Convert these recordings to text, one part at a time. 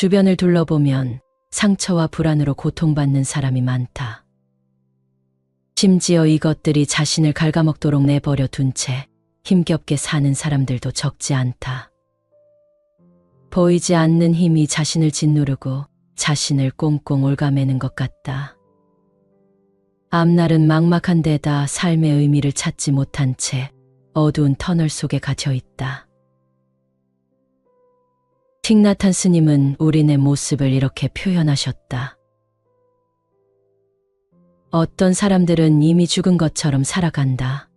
주변을 둘러보면 상처와 불안으로 고통받는 사람이 많다. 심지어 이것들이 자신을 갉아먹도록 내버려 둔 채 힘겹게 사는 사람들도 적지 않다. 보이지 않는 힘이 자신을 짓누르고 자신을 꽁꽁 올가매는 것 같다. 앞날은 막막한 데다 삶의 의미를 찾지 못한 채 어두운 터널 속에 갇혀 있다. 틱나탄 스님은 우리네 모습을 이렇게 표현하셨다. 어떤 사람들은 이미 죽은 것처럼 살아간다.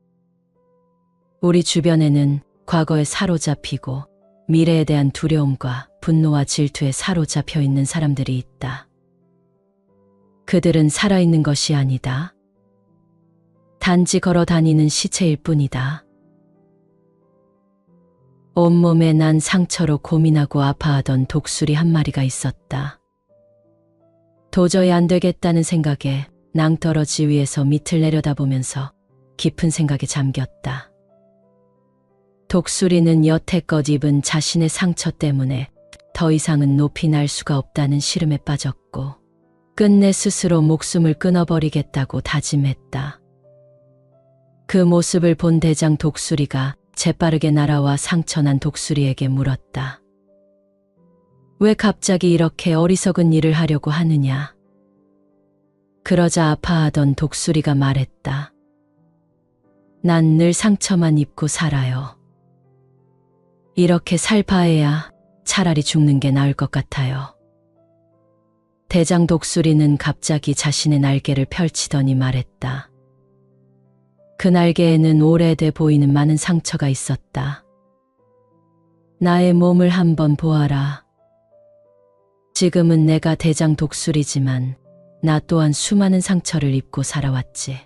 우리 주변에는 과거에 사로잡히고 미래에 대한 두려움과 분노와 질투에 사로잡혀 있는 사람들이 있다. 그들은 살아있는 것이 아니다. 단지 걸어 다니는 시체일 뿐이다. 온몸에 난 상처로 고민하고 아파하던 독수리 한 마리가 있었다. 도저히 안 되겠다는 생각에 낭떠러지 위에서 밑을 내려다보면서 깊은 생각에 잠겼다. 독수리는 여태껏 입은 자신의 상처 때문에 더 이상은 높이 날 수가 없다는 시름에 빠졌고 끝내 스스로 목숨을 끊어버리겠다고 다짐했다. 그 모습을 본 대장 독수리가 재빠르게 날아와 상처난 독수리에게 물었다. 왜 갑자기 이렇게 어리석은 일을 하려고 하느냐? 그러자 아파하던 독수리가 말했다. 난 늘 상처만 입고 살아요. 이렇게 살 바에야 차라리 죽는 게 나을 것 같아요. 대장 독수리는 갑자기 자신의 날개를 펼치더니 말했다. 그 날개에는 오래돼 보이는 많은 상처가 있었다. 나의 몸을 한번 보아라. 지금은 내가 대장 독수리지만 나 또한 수많은 상처를 입고 살아왔지.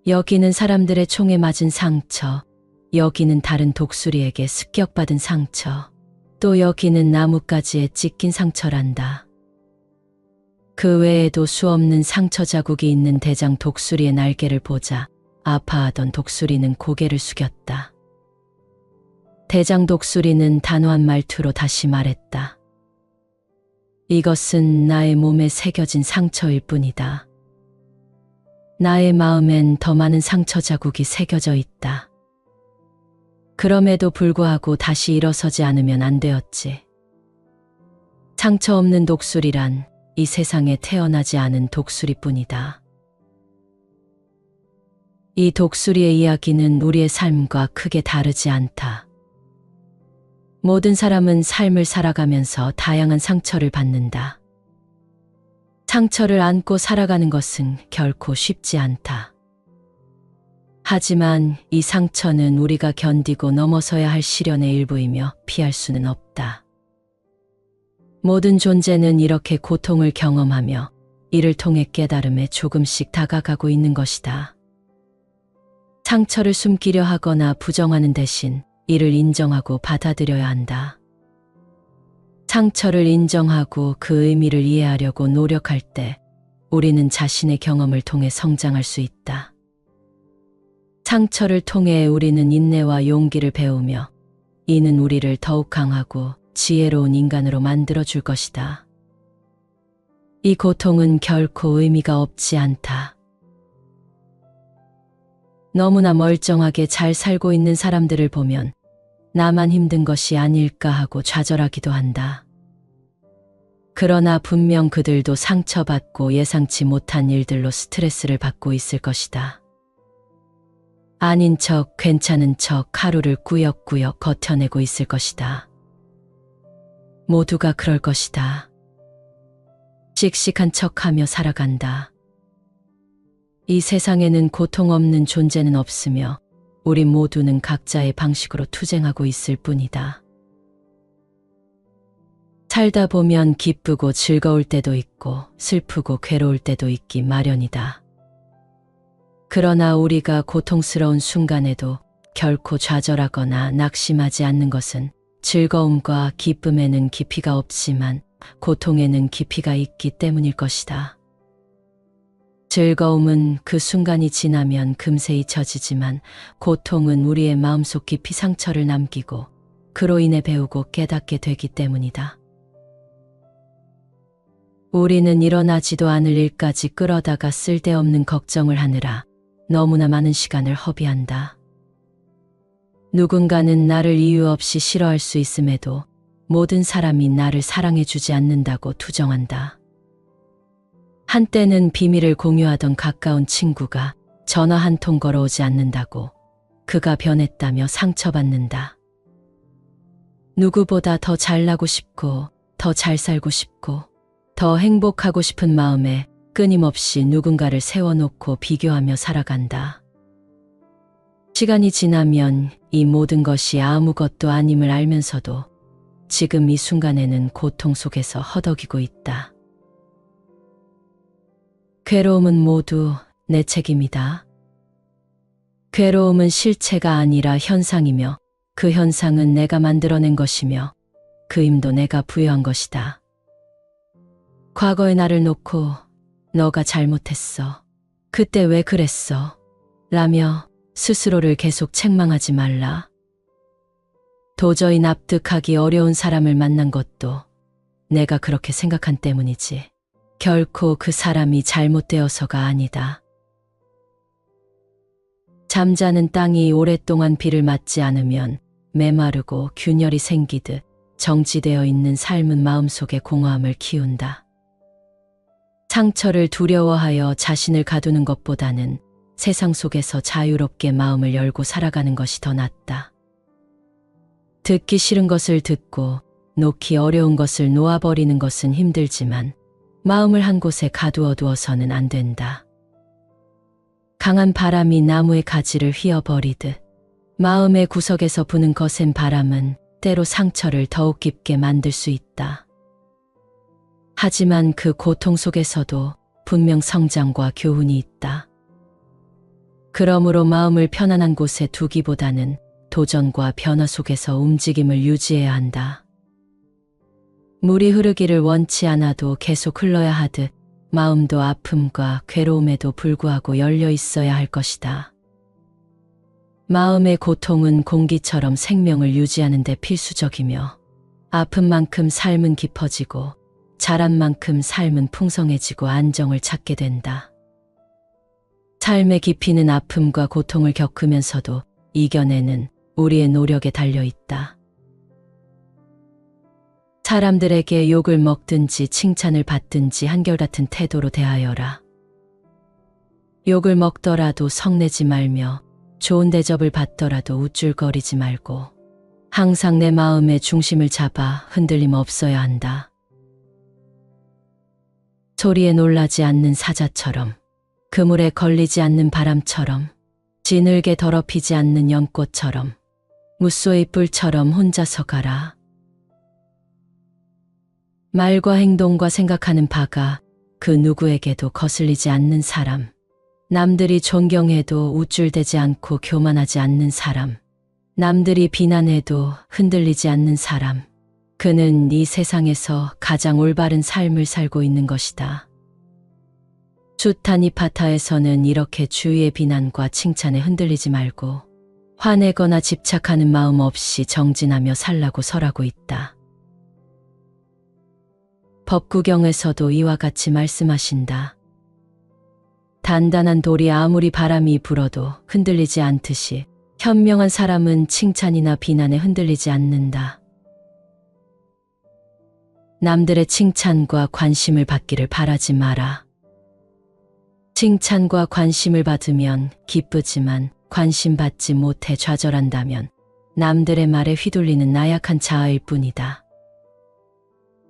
여기는 사람들의 총에 맞은 상처, 여기는 다른 독수리에게 습격받은 상처, 또 여기는 나뭇가지에 찢긴 상처란다. 그 외에도 수없는 상처 자국이 있는 대장 독수리의 날개를 보자 아파하던 독수리는 고개를 숙였다. 대장 독수리는 단호한 말투로 다시 말했다. 이것은 나의 몸에 새겨진 상처일 뿐이다. 나의 마음엔 더 많은 상처 자국이 새겨져 있다. 그럼에도 불구하고 다시 일어서지 않으면 안 되었지. 상처 없는 독수리란 이 세상에 태어나지 않은 독수리뿐이다. 이 독수리의 이야기는 우리의 삶과 크게 다르지 않다. 모든 사람은 삶을 살아가면서 다양한 상처를 받는다. 상처를 안고 살아가는 것은 결코 쉽지 않다. 하지만 이 상처는 우리가 견디고 넘어서야 할 시련의 일부이며 피할 수는 없다. 모든 존재는 이렇게 고통을 경험하며 이를 통해 깨달음에 조금씩 다가가고 있는 것이다. 상처를 숨기려 하거나 부정하는 대신 이를 인정하고 받아들여야 한다. 상처를 인정하고 그 의미를 이해하려고 노력할 때 우리는 자신의 경험을 통해 성장할 수 있다. 상처를 통해 우리는 인내와 용기를 배우며 이는 우리를 더욱 강하고 지혜로운 인간으로 만들어줄 것이다. 이 고통은 결코 의미가 없지 않다. 너무나 멀쩡하게 잘 살고 있는 사람들을 보면 나만 힘든 것이 아닐까 하고 좌절하기도 한다. 그러나 분명 그들도 상처받고 예상치 못한 일들로 스트레스를 받고 있을 것이다. 아닌 척, 괜찮은 척 하루를 꾸역꾸역 버텨내고 있을 것이다. 모두가 그럴 것이다. 씩씩한 척하며 살아간다. 이 세상에는 고통 없는 존재는 없으며 우리 모두는 각자의 방식으로 투쟁하고 있을 뿐이다. 살다 보면 기쁘고 즐거울 때도 있고 슬프고 괴로울 때도 있기 마련이다. 그러나 우리가 고통스러운 순간에도 결코 좌절하거나 낙심하지 않는 것은 즐거움과 기쁨에는 깊이가 없지만 고통에는 깊이가 있기 때문일 것이다. 즐거움은 그 순간이 지나면 금세 잊혀지지만 고통은 우리의 마음속 깊이 상처를 남기고 그로 인해 배우고 깨닫게 되기 때문이다. 우리는 일어나지도 않을 일까지 끌어다가 쓸데없는 걱정을 하느라 너무나 많은 시간을 허비한다. 누군가는 나를 이유 없이 싫어할 수 있음에도 모든 사람이 나를 사랑해주지 않는다고 투정한다. 한때는 비밀을 공유하던 가까운 친구가 전화 한 통 걸어오지 않는다고 그가 변했다며 상처받는다. 누구보다 더 잘나고 싶고 더 잘 살고 싶고 더 행복하고 싶은 마음에 끊임없이 누군가를 세워놓고 비교하며 살아간다. 시간이 지나면 이 모든 것이 아무것도 아님을 알면서도 지금 이 순간에는 고통 속에서 허덕이고 있다. 괴로움은 모두 내 책임이다. 괴로움은 실체가 아니라 현상이며 그 현상은 내가 만들어낸 것이며 그 힘도 내가 부여한 것이다. 과거의 나를 놓고 너가 잘못했어. 그때 왜 그랬어? 라며 스스로를 계속 책망하지 말라. 도저히 납득하기 어려운 사람을 만난 것도 내가 그렇게 생각한 때문이지. 결코 그 사람이 잘못되어서가 아니다. 잠자는 땅이 오랫동안 비를 맞지 않으면 메마르고 균열이 생기듯 정지되어 있는 삶은 마음속에 공허함을 키운다. 상처를 두려워하여 자신을 가두는 것보다는 세상 속에서 자유롭게 마음을 열고 살아가는 것이 더 낫다. 듣기 싫은 것을 듣고 놓기 어려운 것을 놓아버리는 것은 힘들지만 마음을 한 곳에 가두어두어서는 안 된다. 강한 바람이 나무의 가지를 휘어버리듯 마음의 구석에서 부는 거센 바람은 때로 상처를 더욱 깊게 만들 수 있다. 하지만 그 고통 속에서도 분명 성장과 교훈이 있다. 그러므로 마음을 편안한 곳에 두기보다는 도전과 변화 속에서 움직임을 유지해야 한다. 물이 흐르기를 원치 않아도 계속 흘러야 하듯 마음도 아픔과 괴로움에도 불구하고 열려 있어야 할 것이다. 마음의 고통은 공기처럼 생명을 유지하는 데 필수적이며 아픈 만큼 삶은 깊어지고 자란 만큼 삶은 풍성해지고 안정을 찾게 된다. 삶의 깊이는 아픔과 고통을 겪으면서도 이겨내는 우리의 노력에 달려 있다. 사람들에게 욕을 먹든지 칭찬을 받든지 한결같은 태도로 대하여라. 욕을 먹더라도 성내지 말며 좋은 대접을 받더라도 우쭐거리지 말고 항상 내 마음의 중심을 잡아 흔들림 없어야 한다. 소리에 놀라지 않는 사자처럼, 그물에 걸리지 않는 바람처럼, 지늘게 더럽히지 않는 연꽃처럼, 무쏘의 뿔처럼 혼자서 가라. 말과 행동과 생각하는 바가 그 누구에게도 거슬리지 않는 사람, 남들이 존경해도 우쭐대지 않고 교만하지 않는 사람, 남들이 비난해도 흔들리지 않는 사람, 그는 이 세상에서 가장 올바른 삶을 살고 있는 것이다. 주타니파타에서는 이렇게 주위의 비난과 칭찬에 흔들리지 말고 화내거나 집착하는 마음 없이 정진하며 살라고 설하고 있다. 법구경에서도 이와 같이 말씀하신다. 단단한 돌이 아무리 바람이 불어도 흔들리지 않듯이 현명한 사람은 칭찬이나 비난에 흔들리지 않는다. 남들의 칭찬과 관심을 받기를 바라지 마라. 칭찬과 관심을 받으면 기쁘지만 관심 받지 못해 좌절한다면 남들의 말에 휘둘리는 나약한 자아일 뿐이다.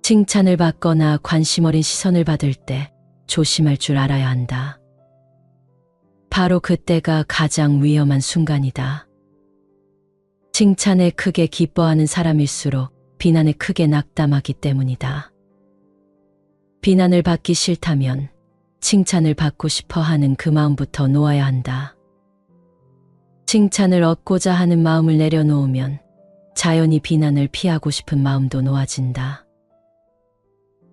칭찬을 받거나 관심 어린 시선을 받을 때 조심할 줄 알아야 한다. 바로 그때가 가장 위험한 순간이다. 칭찬에 크게 기뻐하는 사람일수록 비난에 크게 낙담하기 때문이다. 비난을 받기 싫다면 칭찬을 받고 싶어 하는 그 마음부터 놓아야 한다. 칭찬을 얻고자 하는 마음을 내려놓으면 자연히 비난을 피하고 싶은 마음도 놓아진다.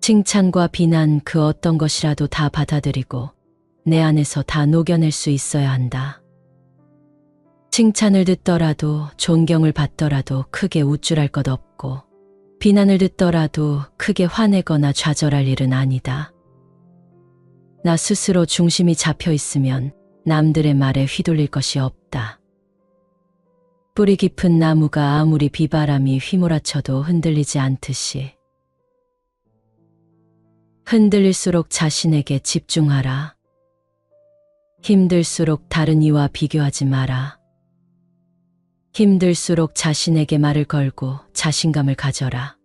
칭찬과 비난 그 어떤 것이라도 다 받아들이고 내 안에서 다 녹여낼 수 있어야 한다. 칭찬을 듣더라도 존경을 받더라도 크게 우쭐할 것 없고 비난을 듣더라도 크게 화내거나 좌절할 일은 아니다. 나 스스로 중심이 잡혀 있으면 남들의 말에 휘둘릴 것이 없다. 뿌리 깊은 나무가 아무리 비바람이 휘몰아쳐도 흔들리지 않듯이 흔들릴수록 자신에게 집중하라. 힘들수록 다른 이와 비교하지 마라. 힘들수록 자신에게 말을 걸고 자신감을 가져라.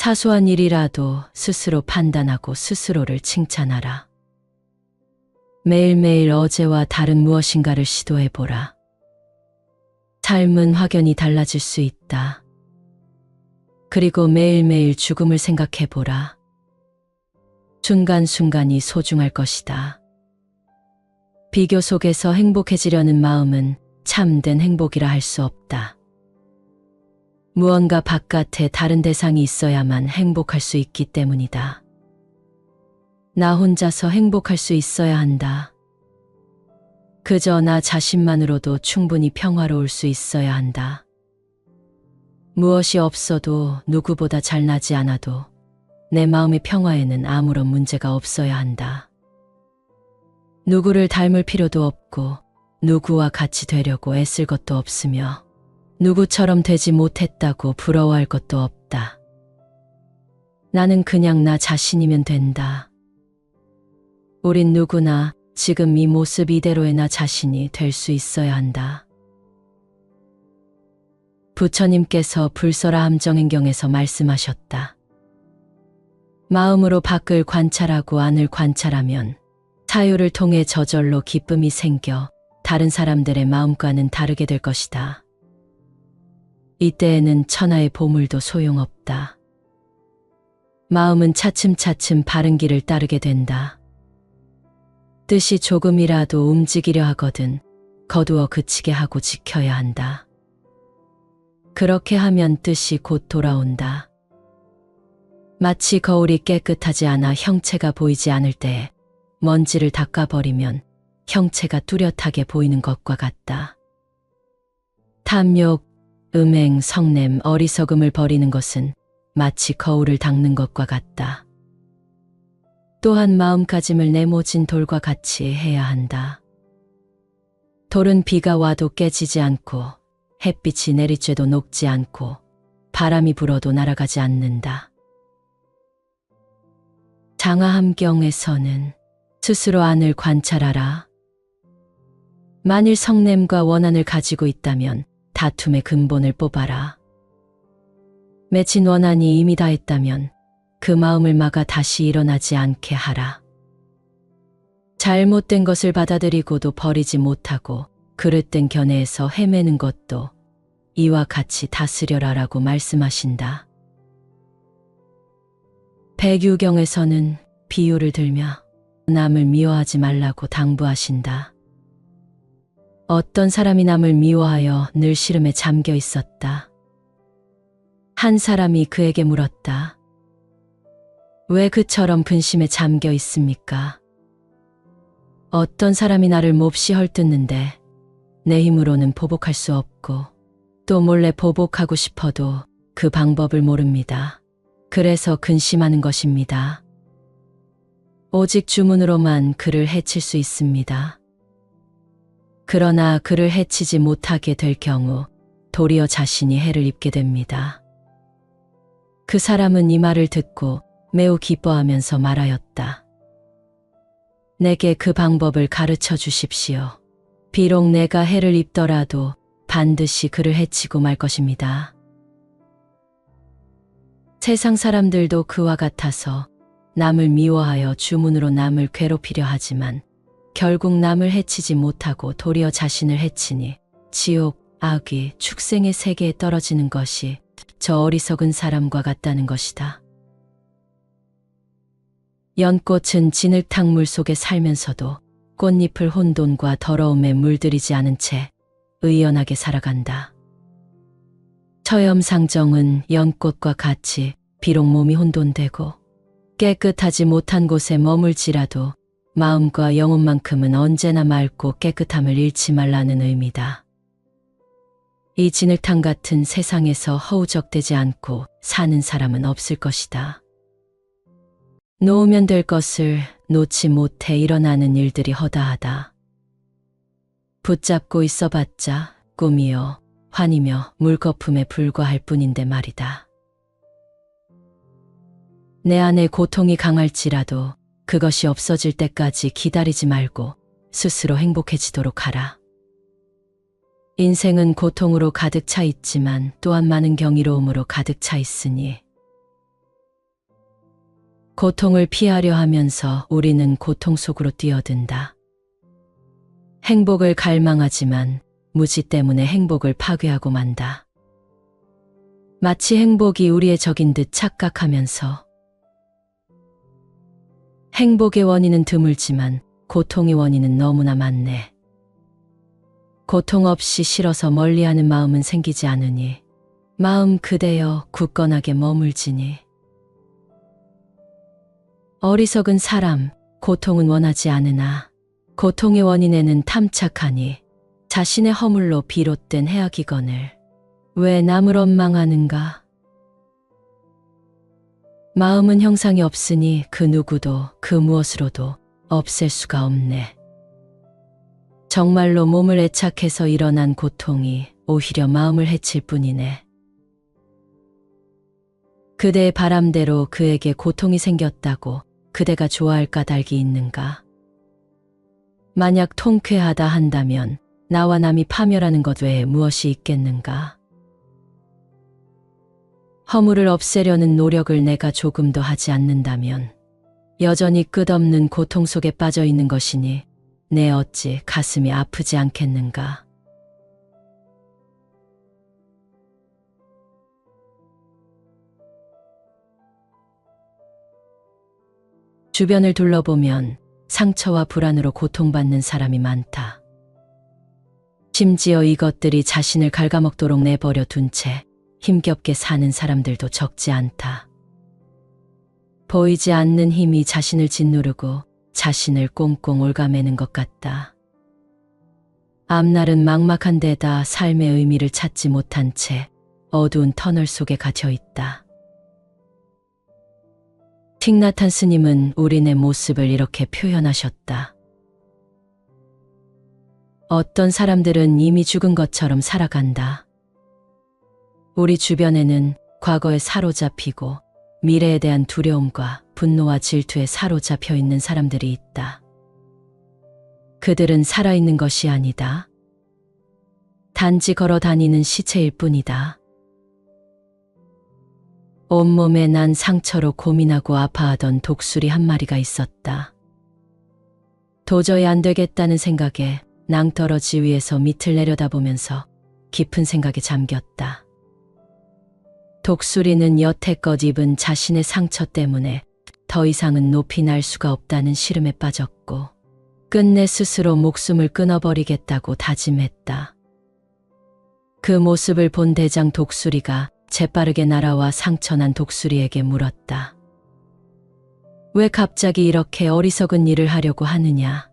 사소한 일이라도 스스로 판단하고 스스로를 칭찬하라. 매일매일 어제와 다른 무엇인가를 시도해보라. 삶은 확연히 달라질 수 있다. 그리고 매일매일 죽음을 생각해보라. 순간순간이 소중할 것이다. 비교 속에서 행복해지려는 마음은 참된 행복이라 할 수 없다. 무언가 바깥에 다른 대상이 있어야만 행복할 수 있기 때문이다. 나 혼자서 행복할 수 있어야 한다. 그저 나 자신만으로도 충분히 평화로울 수 있어야 한다. 무엇이 없어도 누구보다 잘나지 않아도 내 마음의 평화에는 아무런 문제가 없어야 한다. 누구를 닮을 필요도 없고 누구와 같이 되려고 애쓸 것도 없으며 누구처럼 되지 못했다고 부러워할 것도 없다. 나는 그냥 나 자신이면 된다. 우린 누구나 지금 이 모습 이대로의 나 자신이 될 수 있어야 한다. 부처님께서 불설화 함정행경에서 말씀하셨다. 마음으로 밖을 관찰하고 안을 관찰하면 사유를 통해 저절로 기쁨이 생겨 다른 사람들의 마음과는 다르게 될 것이다. 이때에는 천하의 보물도 소용없다. 마음은 차츰차츰 바른 길을 따르게 된다. 뜻이 조금이라도 움직이려 하거든 거두어 그치게 하고 지켜야 한다. 그렇게 하면 뜻이 곧 돌아온다. 마치 거울이 깨끗하지 않아 형체가 보이지 않을 때 먼지를 닦아버리면 형체가 뚜렷하게 보이는 것과 같다. 탐욕, 음행, 성냄, 어리석음을 버리는 것은 마치 거울을 닦는 것과 같다. 또한 마음가짐을 네모진 돌과 같이 해야 한다. 돌은 비가 와도 깨지지 않고 햇빛이 내리쬐도 녹지 않고 바람이 불어도 날아가지 않는다. 장화함경에서는 스스로 안을 관찰하라. 만일 성냄과 원한을 가지고 있다면 다툼의 근본을 뽑아라. 맺힌 원한이 이미 다했다면 그 마음을 막아 다시 일어나지 않게 하라. 잘못된 것을 받아들이고도 버리지 못하고 그릇된 견해에서 헤매는 것도 이와 같이 다스려라라고 말씀하신다. 백유경에서는 비유를 들며 남을 미워하지 말라고 당부하신다. 어떤 사람이 남을 미워하여 늘 시름에 잠겨 있었다. 한 사람이 그에게 물었다. 왜 그처럼 근심에 잠겨 있습니까? 어떤 사람이 나를 몹시 헐뜯는데 내 힘으로는 보복할 수 없고 또 몰래 보복하고 싶어도 그 방법을 모릅니다. 그래서 근심하는 것입니다. 오직 주문으로만 그를 해칠 수 있습니다. 그러나 그를 해치지 못하게 될 경우 도리어 자신이 해를 입게 됩니다. 그 사람은 이 말을 듣고 매우 기뻐하면서 말하였다. 내게 그 방법을 가르쳐 주십시오. 비록 내가 해를 입더라도 반드시 그를 해치고 말 것입니다. 세상 사람들도 그와 같아서 남을 미워하여 주문으로 남을 괴롭히려 하지만 결국 남을 해치지 못하고 도리어 자신을 해치니 지옥, 악귀, 축생의 세계에 떨어지는 것이 저 어리석은 사람과 같다는 것이다. 연꽃은 진흙탕 물 속에 살면서도 꽃잎을 혼돈과 더러움에 물들이지 않은 채 의연하게 살아간다. 처염상정은 연꽃과 같이 비록 몸이 혼돈되고 깨끗하지 못한 곳에 머물지라도 마음과 영혼만큼은 언제나 맑고 깨끗함을 잃지 말라는 의미다. 이 진흙탕 같은 세상에서 허우적대지 않고 사는 사람은 없을 것이다. 놓으면 될 것을 놓지 못해 일어나는 일들이 허다하다. 붙잡고 있어봤자 꿈이요 환이며 물거품에 불과할 뿐인데 말이다. 내 안에 고통이 강할지라도 그것이 없어질 때까지 기다리지 말고 스스로 행복해지도록 하라. 인생은 고통으로 가득 차 있지만 또한 많은 경이로움으로 가득 차 있으니 고통을 피하려 하면서 우리는 고통 속으로 뛰어든다. 행복을 갈망하지만 무지 때문에 행복을 파괴하고 만다. 마치 행복이 우리의 적인 듯 착각하면서 행복의 원인은 드물지만 고통의 원인은 너무나 많네. 고통 없이 싫어서 멀리하는 마음은 생기지 않으니 마음 그대여 굳건하게 머물지니 어리석은 사람 고통은 원하지 않으나 고통의 원인에는 탐착하니 자신의 허물로 비롯된 해악이거늘 왜 남을 원망하는가? 마음은 형상이 없으니 그 누구도 그 무엇으로도 없앨 수가 없네. 정말로 몸을 애착해서 일어난 고통이 오히려 마음을 해칠 뿐이네. 그대의 바람대로 그에게 고통이 생겼다고 그대가 좋아할 까닭이 있는가? 만약 통쾌하다 한다면 나와 남이 파멸하는 것 외에 무엇이 있겠는가? 허물을 없애려는 노력을 내가 조금도 하지 않는다면 여전히 끝없는 고통 속에 빠져 있는 것이니 내 어찌 가슴이 아프지 않겠는가? 주변을 둘러보면 상처와 불안으로 고통받는 사람이 많다. 심지어 이것들이 자신을 갉아먹도록 내버려 둔 채 힘겹게 사는 사람들도 적지 않다. 보이지 않는 힘이 자신을 짓누르고 자신을 꽁꽁 올가매는 것 같다. 앞날은 막막한 데다 삶의 의미를 찾지 못한 채 어두운 터널 속에 갇혀 있다. 틱나탄 스님은 우리네 모습을 이렇게 표현하셨다. 어떤 사람들은 이미 죽은 것처럼 살아간다. 우리 주변에는 과거에 사로잡히고 미래에 대한 두려움과 분노와 질투에 사로잡혀 있는 사람들이 있다. 그들은 살아있는 것이 아니다. 단지 걸어 다니는 시체일 뿐이다. 온몸에 난 상처로 고민하고 아파하던 독수리 한 마리가 있었다. 도저히 안 되겠다는 생각에 낭떠러지 위에서 밑을 내려다보면서 깊은 생각에 잠겼다. 독수리는 여태껏 입은 자신의 상처 때문에 더 이상은 높이 날 수가 없다는 시름에 빠졌고 끝내 스스로 목숨을 끊어버리겠다고 다짐했다. 그 모습을 본 대장 독수리가 재빠르게 날아와 상처난 독수리에게 물었다. 왜 갑자기 이렇게 어리석은 일을 하려고 하느냐?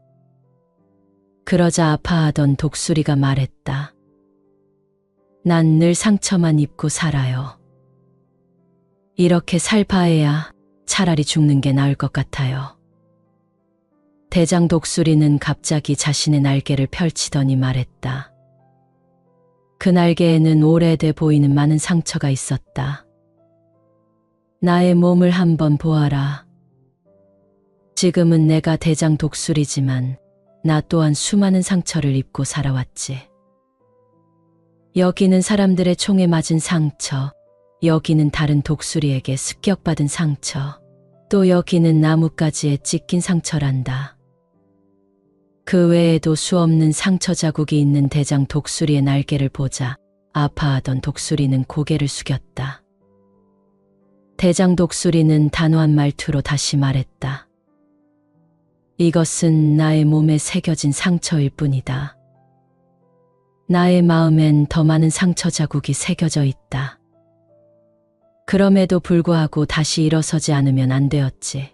그러자 아파하던 독수리가 말했다. 난 늘 상처만 입고 살아요. 이렇게 살 바에야 차라리 죽는 게 나을 것 같아요. 대장 독수리는 갑자기 자신의 날개를 펼치더니 말했다. 그 날개에는 오래돼 보이는 많은 상처가 있었다. 나의 몸을 한번 보아라. 지금은 내가 대장 독수리지만 나 또한 수많은 상처를 입고 살아왔지. 여기는 사람들의 총에 맞은 상처, 여기는 다른 독수리에게 습격받은 상처, 또 여기는 나뭇가지에 찢긴 상처란다. 그 외에도 수없는 상처 자국이 있는 대장 독수리의 날개를 보자 아파하던 독수리는 고개를 숙였다. 대장 독수리는 단호한 말투로 다시 말했다. 이것은 나의 몸에 새겨진 상처일 뿐이다. 나의 마음엔 더 많은 상처 자국이 새겨져 있다. 그럼에도 불구하고 다시 일어서지 않으면 안 되었지.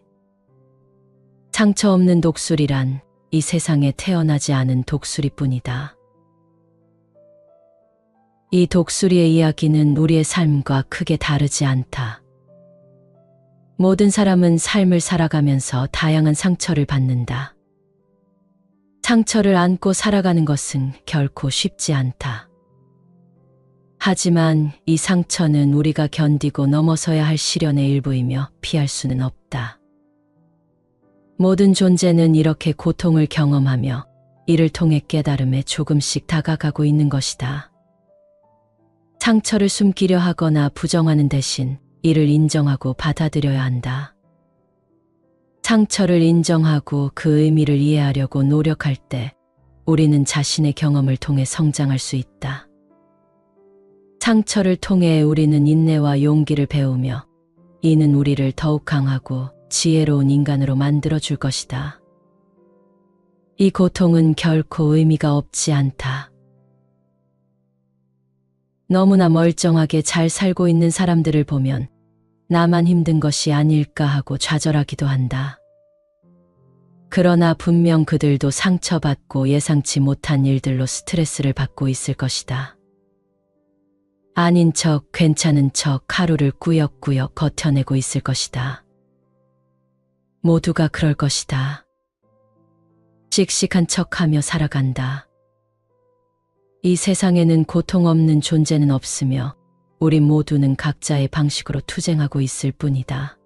상처 없는 독수리란 이 세상에 태어나지 않은 독수리뿐이다. 이 독수리의 이야기는 우리의 삶과 크게 다르지 않다. 모든 사람은 삶을 살아가면서 다양한 상처를 받는다. 상처를 안고 살아가는 것은 결코 쉽지 않다. 하지만 이 상처는 우리가 견디고 넘어서야 할 시련의 일부이며 피할 수는 없다. 모든 존재는 이렇게 고통을 경험하며 이를 통해 깨달음에 조금씩 다가가고 있는 것이다. 상처를 숨기려 하거나 부정하는 대신 이를 인정하고 받아들여야 한다. 상처를 인정하고 그 의미를 이해하려고 노력할 때 우리는 자신의 경험을 통해 성장할 수 있다. 상처를 통해 우리는 인내와 용기를 배우며 이는 우리를 더욱 강하고 지혜로운 인간으로 만들어줄 것이다. 이 고통은 결코 의미가 없지 않다. 너무나 멀쩡하게 잘 살고 있는 사람들을 보면 나만 힘든 것이 아닐까 하고 좌절하기도 한다. 그러나 분명 그들도 상처받고 예상치 못한 일들로 스트레스를 받고 있을 것이다. 아닌 척, 괜찮은 척 하루를 꾸역꾸역 버텨내고 있을 것이다. 모두가 그럴 것이다. 씩씩한 척하며 살아간다. 이 세상에는 고통 없는 존재는 없으며 우리 모두는 각자의 방식으로 투쟁하고 있을 뿐이다.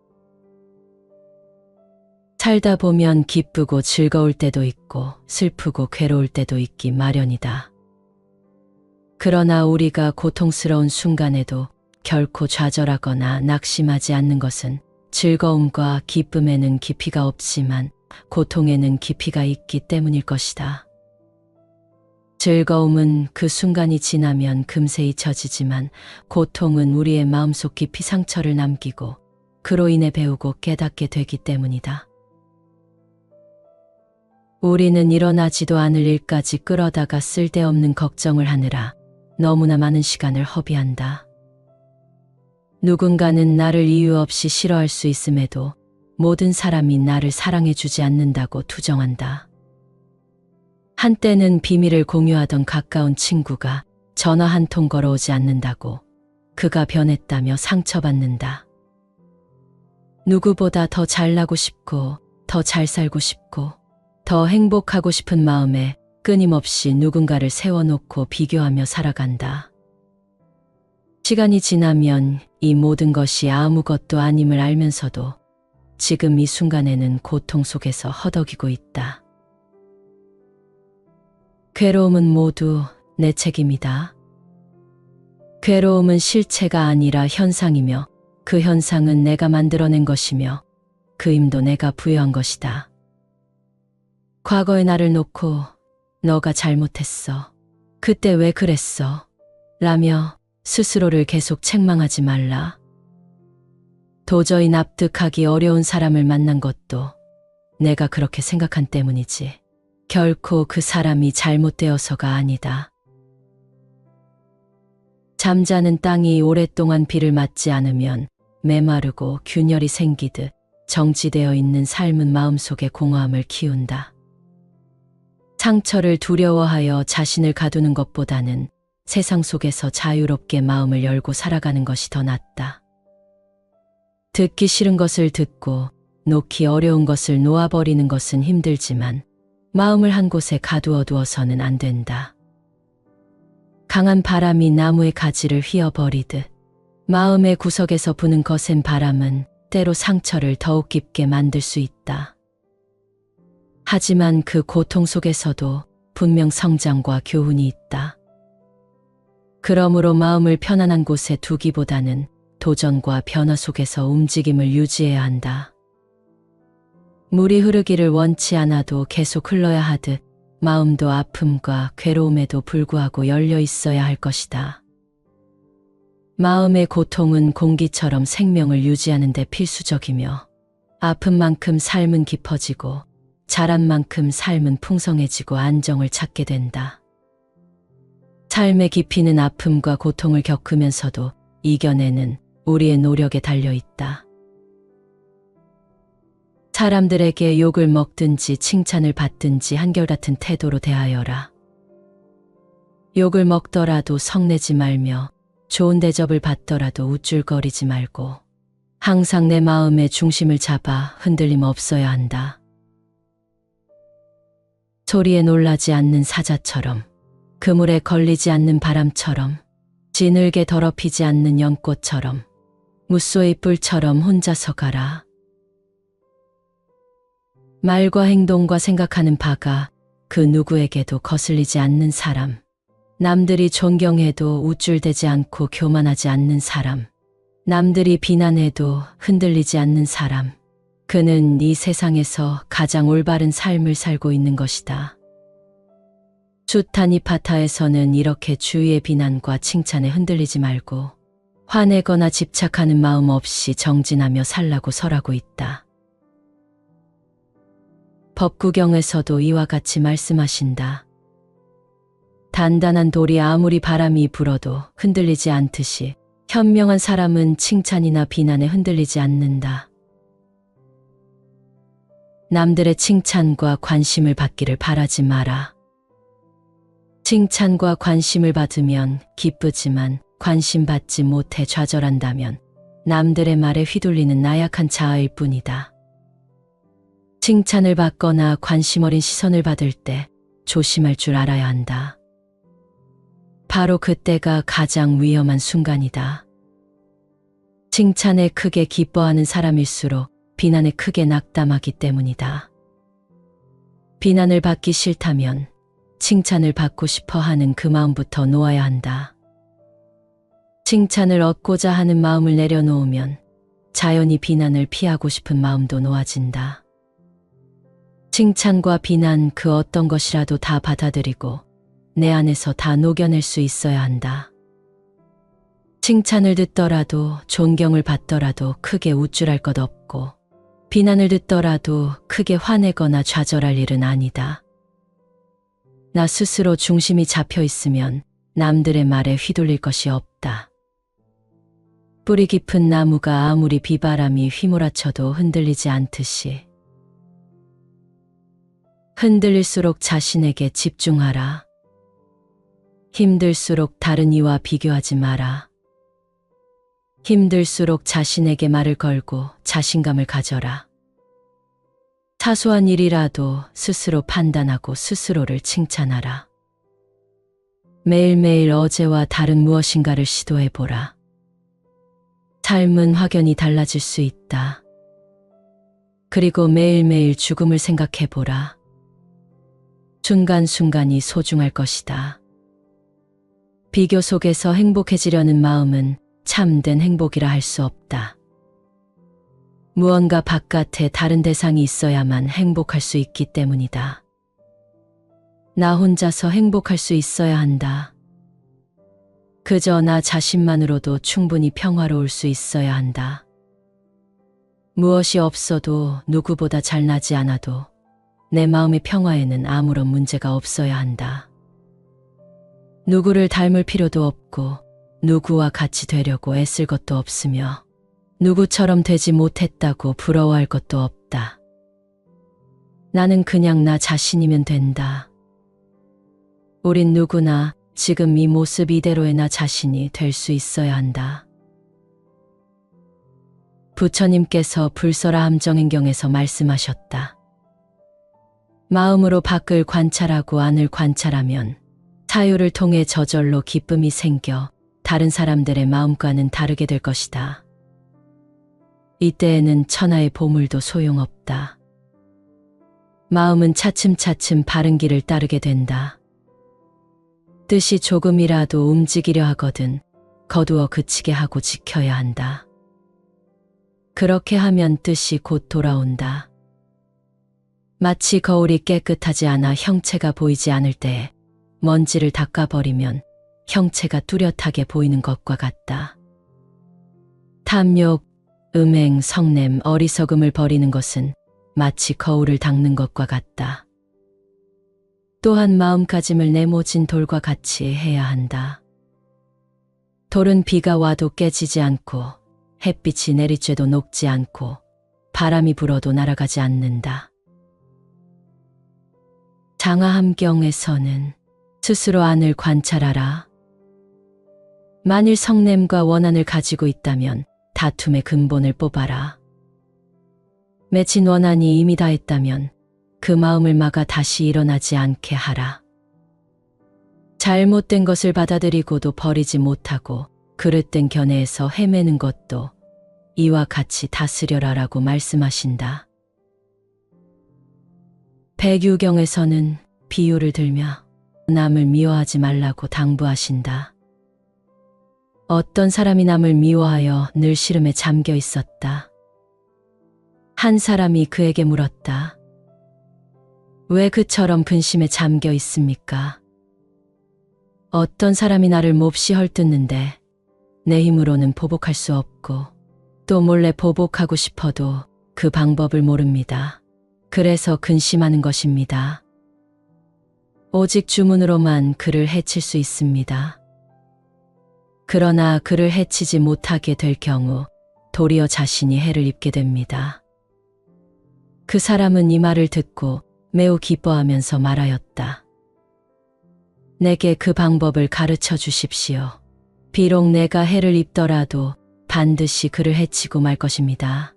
살다 보면 기쁘고 즐거울 때도 있고 슬프고 괴로울 때도 있기 마련이다. 그러나 우리가 고통스러운 순간에도 결코 좌절하거나 낙심하지 않는 것은 즐거움과 기쁨에는 깊이가 없지만 고통에는 깊이가 있기 때문일 것이다. 즐거움은 그 순간이 지나면 금세 잊혀지지만 고통은 우리의 마음속 깊이 상처를 남기고 그로 인해 배우고 깨닫게 되기 때문이다. 우리는 일어나지도 않을 일까지 끌어다가 쓸데없는 걱정을 하느라 너무나 많은 시간을 허비한다. 누군가는 나를 이유 없이 싫어할 수 있음에도 모든 사람이 나를 사랑해주지 않는다고 투정한다. 한때는 비밀을 공유하던 가까운 친구가 전화 한 통 걸어오지 않는다고 그가 변했다며 상처받는다. 누구보다 더 잘나고 싶고 더 잘 살고 싶고 더 행복하고 싶은 마음에 끊임없이 누군가를 세워놓고 비교하며 살아간다. 시간이 지나면 이 모든 것이 아무것도 아님을 알면서도 지금 이 순간에는 고통 속에서 허덕이고 있다. 괴로움은 모두 내 책임이다. 괴로움은 실체가 아니라 현상이며 그 현상은 내가 만들어낸 것이며 그 힘도 내가 부여한 것이다. 과거의 나를 놓고 너가 잘못했어. 그때 왜 그랬어? 라며 스스로를 계속 책망하지 말라. 도저히 납득하기 어려운 사람을 만난 것도 내가 그렇게 생각한 때문이지. 결코 그 사람이 잘못되어서가 아니다. 잠자는 땅이 오랫동안 비를 맞지 않으면 메마르고 균열이 생기듯 정지되어 있는 삶은 마음속에 공허함을 키운다. 상처를 두려워하여 자신을 가두는 것보다는 세상 속에서 자유롭게 마음을 열고 살아가는 것이 더 낫다. 듣기 싫은 것을 듣고 놓기 어려운 것을 놓아버리는 것은 힘들지만 마음을 한 곳에 가두어 두어서는 안 된다. 강한 바람이 나무의 가지를 휘어버리듯 마음의 구석에서 부는 거센 바람은 때로 상처를 더욱 깊게 만들 수 있다. 하지만 그 고통 속에서도 분명 성장과 교훈이 있다. 그러므로 마음을 편안한 곳에 두기보다는 도전과 변화 속에서 움직임을 유지해야 한다. 물이 흐르기를 원치 않아도 계속 흘러야 하듯 마음도 아픔과 괴로움에도 불구하고 열려 있어야 할 것이다. 마음의 고통은 공기처럼 생명을 유지하는 데 필수적이며 아픈 만큼 삶은 깊어지고 자란 만큼 삶은 풍성해지고 안정을 찾게 된다. 삶의 깊이는 아픔과 고통을 겪으면서도 이겨내는 우리의 노력에 달려 있다. 사람들에게 욕을 먹든지 칭찬을 받든지 한결같은 태도로 대하여라. 욕을 먹더라도 성내지 말며 좋은 대접을 받더라도 우쭐거리지 말고 항상 내 마음의 중심을 잡아 흔들림 없어야 한다. 소리에 놀라지 않는 사자처럼, 그물에 걸리지 않는 바람처럼, 지늘게 더럽히지 않는 연꽃처럼, 무쏘의 뿔처럼 혼자서 가라. 말과 행동과 생각하는 바가 그 누구에게도 거슬리지 않는 사람, 남들이 존경해도 우쭐대지 않고 교만하지 않는 사람, 남들이 비난해도 흔들리지 않는 사람, 그는 이 세상에서 가장 올바른 삶을 살고 있는 것이다. 주타니파타에서는 이렇게 주위의 비난과 칭찬에 흔들리지 말고 화내거나 집착하는 마음 없이 정진하며 살라고 설하고 있다. 법구경에서도 이와 같이 말씀하신다. 단단한 돌이 아무리 바람이 불어도 흔들리지 않듯이 현명한 사람은 칭찬이나 비난에 흔들리지 않는다. 남들의 칭찬과 관심을 받기를 바라지 마라. 칭찬과 관심을 받으면 기쁘지만 관심받지 못해 좌절한다면 남들의 말에 휘둘리는 나약한 자아일 뿐이다. 칭찬을 받거나 관심 어린 시선을 받을 때 조심할 줄 알아야 한다. 바로 그때가 가장 위험한 순간이다. 칭찬에 크게 기뻐하는 사람일수록 비난에 크게 낙담하기 때문이다. 비난을 받기 싫다면 칭찬을 받고 싶어 하는 그 마음부터 놓아야 한다. 칭찬을 얻고자 하는 마음을 내려놓으면 자연히 비난을 피하고 싶은 마음도 놓아진다. 칭찬과 비난 그 어떤 것이라도 다 받아들이고 내 안에서 다 녹여낼 수 있어야 한다. 칭찬을 듣더라도 존경을 받더라도 크게 우쭐할 것 없고 비난을 듣더라도 크게 화내거나 좌절할 일은 아니다. 나 스스로 중심이 잡혀 있으면 남들의 말에 휘둘릴 것이 없다. 뿌리 깊은 나무가 아무리 비바람이 휘몰아쳐도 흔들리지 않듯이 흔들릴수록 자신에게 집중하라. 힘들수록 다른 이와 비교하지 마라. 힘들수록 자신에게 말을 걸고 자신감을 가져라. 사소한 일이라도 스스로 판단하고 스스로를 칭찬하라. 매일매일 어제와 다른 무엇인가를 시도해보라. 삶은 확연히 달라질 수 있다. 그리고 매일매일 죽음을 생각해보라. 순간순간이 소중할 것이다. 비교 속에서 행복해지려는 마음은 참된 행복이라 할 수 없다. 무언가 바깥에 다른 대상이 있어야만 행복할 수 있기 때문이다. 나 혼자서 행복할 수 있어야 한다. 그저 나 자신만으로도 충분히 평화로울 수 있어야 한다. 무엇이 없어도 누구보다 잘나지 않아도 내 마음의 평화에는 아무런 문제가 없어야 한다. 누구를 닮을 필요도 없고 누구와 같이 되려고 애쓸 것도 없으며 누구처럼 되지 못했다고 부러워할 것도 없다. 나는 그냥 나 자신이면 된다. 우린 누구나 지금 이 모습 이대로의 나 자신이 될 수 있어야 한다. 부처님께서 불설화 함정행경에서 말씀하셨다. 마음으로 밖을 관찰하고 안을 관찰하면 사유를 통해 저절로 기쁨이 생겨 다른 사람들의 마음과는 다르게 될 것이다. 이때에는 천하의 보물도 소용없다. 마음은 차츰차츰 바른 길을 따르게 된다. 뜻이 조금이라도 움직이려 하거든 거두어 그치게 하고 지켜야 한다. 그렇게 하면 뜻이 곧 돌아온다. 마치 거울이 깨끗하지 않아 형체가 보이지 않을 때에 먼지를 닦아버리면 형체가 뚜렷하게 보이는 것과 같다. 탐욕, 음행, 성냄, 어리석음을 버리는 것은 마치 거울을 닦는 것과 같다. 또한 마음가짐을 네모진 돌과 같이 해야 한다. 돌은 비가 와도 깨지지 않고 햇빛이 내리쬐도 녹지 않고 바람이 불어도 날아가지 않는다. 장하함경에서는 스스로 안을 관찰하라. 만일 성냄과 원한을 가지고 있다면 다툼의 근본을 뽑아라. 맺힌 원한이 이미 다했다면 그 마음을 막아 다시 일어나지 않게 하라. 잘못된 것을 받아들이고도 버리지 못하고 그릇된 견해에서 헤매는 것도 이와 같이 다스려라라고 말씀하신다. 백유경에서는 비유를 들며 남을 미워하지 말라고 당부하신다. 어떤 사람이 남을 미워하여 늘 시름에 잠겨 있었다. 한 사람이 그에게 물었다. 왜 그처럼 근심에 잠겨 있습니까? 어떤 사람이 나를 몹시 헐뜯는데 내 힘으로는 보복할 수 없고 또 몰래 보복하고 싶어도 그 방법을 모릅니다. 그래서 근심하는 것입니다. 오직 주문으로만 그를 해칠 수 있습니다. 그러나 그를 해치지 못하게 될 경우 도리어 자신이 해를 입게 됩니다. 그 사람은 이 말을 듣고 매우 기뻐하면서 말하였다. 내게 그 방법을 가르쳐 주십시오. 비록 내가 해를 입더라도 반드시 그를 해치고 말 것입니다.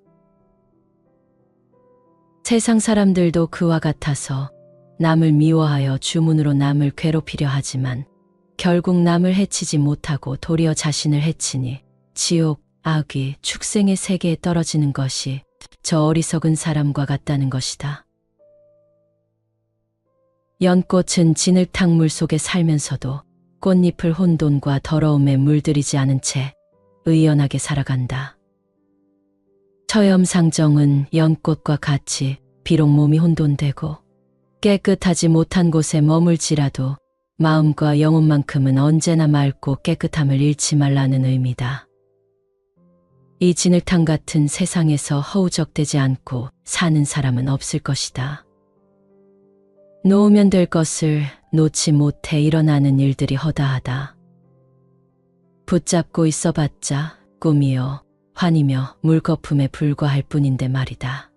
세상 사람들도 그와 같아서 남을 미워하여 주문으로 남을 괴롭히려 하지만 결국 남을 해치지 못하고 도리어 자신을 해치니 지옥, 악귀, 축생의 세계에 떨어지는 것이 저 어리석은 사람과 같다는 것이다. 연꽃은 진흙탕물 속에 살면서도 꽃잎을 혼돈과 더러움에 물들이지 않은 채 의연하게 살아간다. 처염상정은 연꽃과 같이 비록 몸이 혼돈되고 깨끗하지 못한 곳에 머물지라도 마음과 영혼만큼은 언제나 맑고 깨끗함을 잃지 말라는 의미다. 이 진흙탕 같은 세상에서 허우적대지 않고 사는 사람은 없을 것이다. 놓으면 될 것을 놓지 못해 일어나는 일들이 허다하다. 붙잡고 있어봤자 꿈이요 환이며 물거품에 불과할 뿐인데 말이다.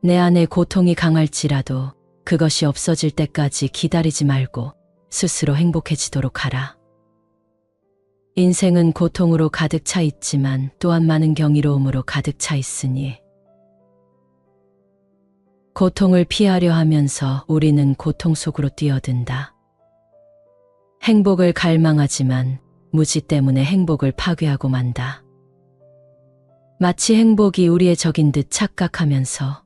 내 안에 고통이 강할지라도 그것이 없어질 때까지 기다리지 말고 스스로 행복해지도록 하라. 인생은 고통으로 가득 차 있지만 또한 많은 경이로움으로 가득 차 있으니 고통을 피하려 하면서 우리는 고통 속으로 뛰어든다. 행복을 갈망하지만 무지 때문에 행복을 파괴하고 만다. 마치 행복이 우리의 적인 듯 착각하면서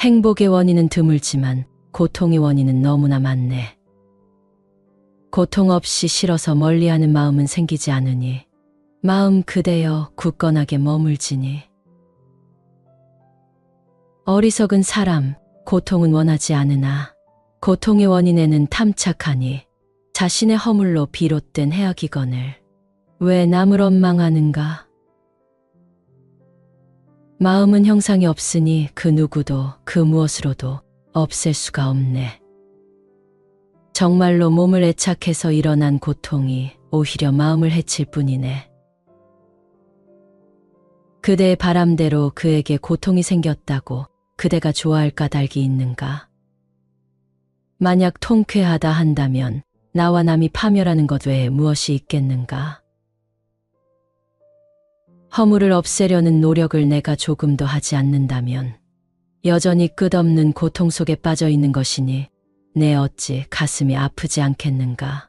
행복의 원인은 드물지만 고통의 원인은 너무나 많네. 고통 없이 싫어서 멀리하는 마음은 생기지 않으니 마음 그대여 굳건하게 머물지니 어리석은 사람, 고통은 원하지 않으나 고통의 원인에는 탐착하니 자신의 허물로 비롯된 해악이거늘 왜 남을 원망하는가? 마음은 형상이 없으니 그 누구도 그 무엇으로도 없앨 수가 없네. 정말로 몸을 애착해서 일어난 고통이 오히려 마음을 해칠 뿐이네. 그대의 바람대로 그에게 고통이 생겼다고 그대가 좋아할 까닭이 있는가? 만약 통쾌하다 한다면 나와 남이 파멸하는 것 외에 무엇이 있겠는가? 허물을 없애려는 노력을 내가 조금도 하지 않는다면 여전히 끝없는 고통 속에 빠져 있는 것이니 내 어찌 가슴이 아프지 않겠는가?